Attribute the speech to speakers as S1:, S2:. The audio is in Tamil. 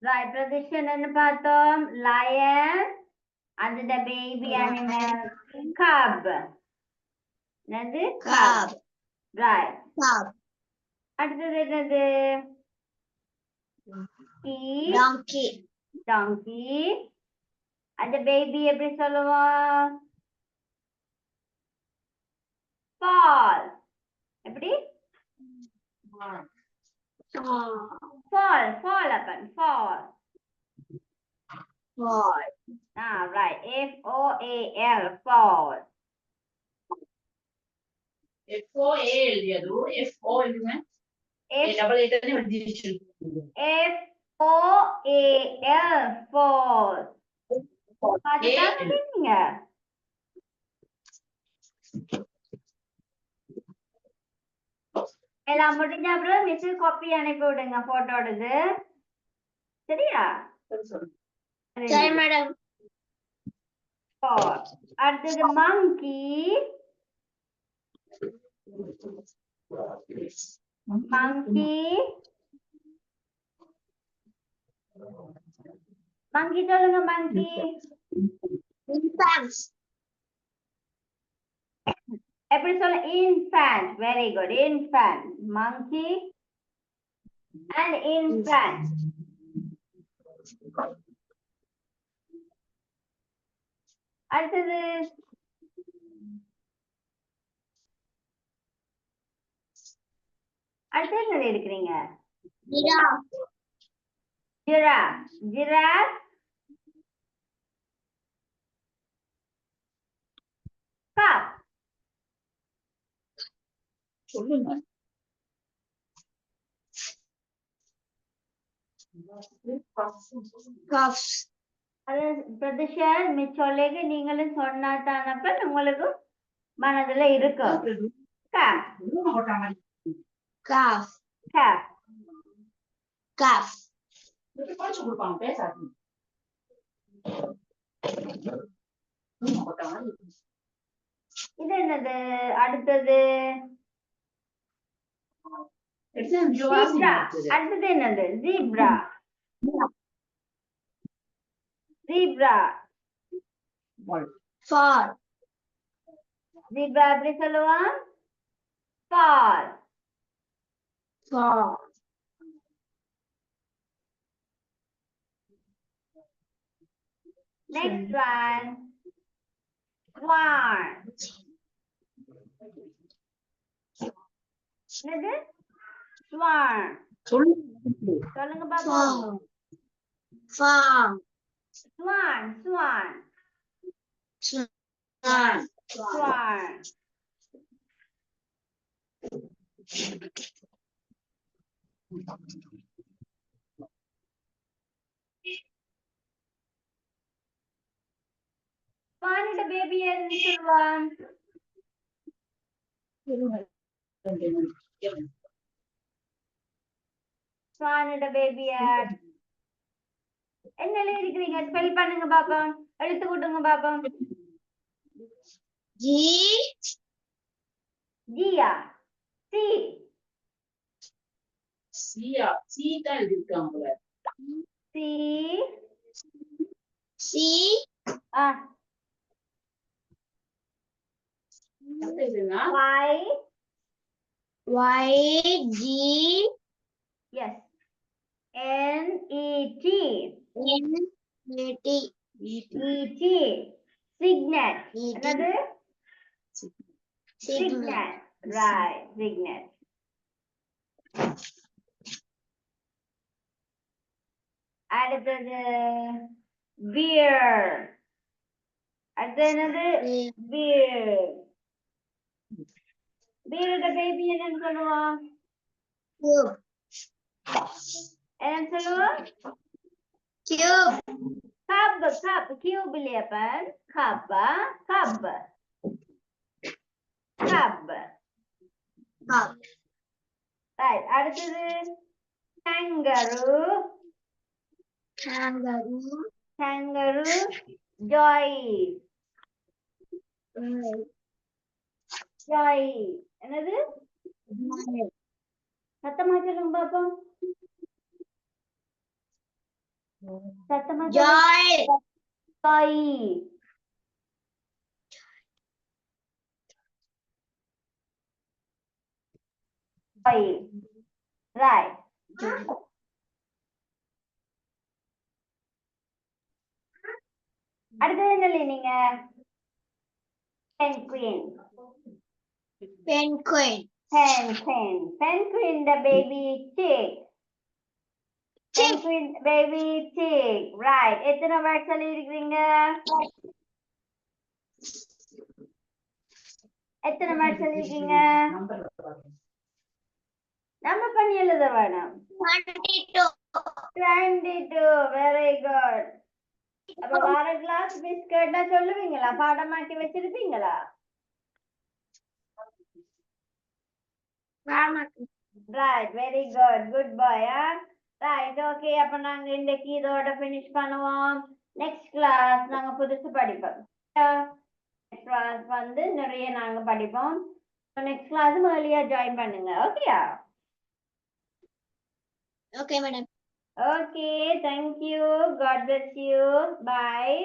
S1: Right, Pradeshan and Patham, lion, and the baby animal, cub. Another cub. Right. Cub. Another donkey. Donkey. And the baby every solva. Fall. Everybody? Fall upon, fall. Fall. Ah, right. F-O-A-L, fall.
S2: F-O-A-L, yadu. F-O-A-L,
S1: F-O-A-L, fall. பார்த்துட்டாங்க நீங்க எல்லாம் முடிஞ்ச அப்புறம் மிஸ் காப்பி அனுப்பி விடுங்க போட்டோடுது சரியா
S3: சரி மேடம்
S1: அடுத்தது monkey சொல்லுங்க monkey எப்படி சொல்ல infant very good infant monkey and infant அடுத்தது என்ன எடுக்கிறீங்க giraffe calf
S2: சொல்லுங்க
S1: அது பிரதிஷர் மிச்சொல்லேக்கு நீங்களும் சொன்னாதானப்ப உங்களுக்கு மனதுல இருக்கும் இது என்னது அடுத்தது அடுத்தது என்னது ஜீப்ரா ஜீப்ரா எப்படி சொல்லுவான் ஃபால் next one swan என்னது swan சொல்லுங்க பாப்போம் swan swan baby ஏன்னு சொல்லுவான் swan baby என்னல இருக்கிறீங்க ஸ்பெல் பண்ணுங்க பாப்போம் எழுத்து கூட்டுங்க பாப்போம் ஜியா
S2: சி தான் இருக்காங்க
S3: Y-G
S1: yes N-E-T E-T signet another signet right signet அடுத்தது beer அடுத்தது என்னது beer beer baby என்னன்னு சொல்லுவான் என்னன்னு சொல்லுவான் cup cube இல்லையப்பன் cup right அடுத்தது kangaroo joy என்னது சத்தமா சொல்லுங்க பாப்போம் சத்தமா
S3: Joy.
S1: joy. Joy. Right. அடுத்தது என்ன நீங்க penguin.
S3: Penguin.
S1: Penguin the baby chick. Penguin baby chick. Right. எத்தனை வேர்ட் சொல்லியிருக்கீங்க? எத்தனை வேர்ட் சொல்லியிருக்கீங்க? நம்ம பண்ணி எழுத வேணும்.
S3: 22.
S1: 22. Very good. அப்ப வார கிளாஸ் மிஸ் கேட்டா சொல்லுவீங்களா? பாடமாக்கி வச்சிருப்பீங்களா? Right. Very good. Good boy. Right. Okay. அப்ப நாங்க இன்னைக்கு இதோட finish பண்ணுவோம். Next class நாங்க புதுசு படிப்போம். Next class வந்து நிறைய நாங்க படிப்போம். Next class earlier join பண்ணுங்க. Okay?
S3: Okay, madam.
S1: Okay. Thank you. God bless you. Bye.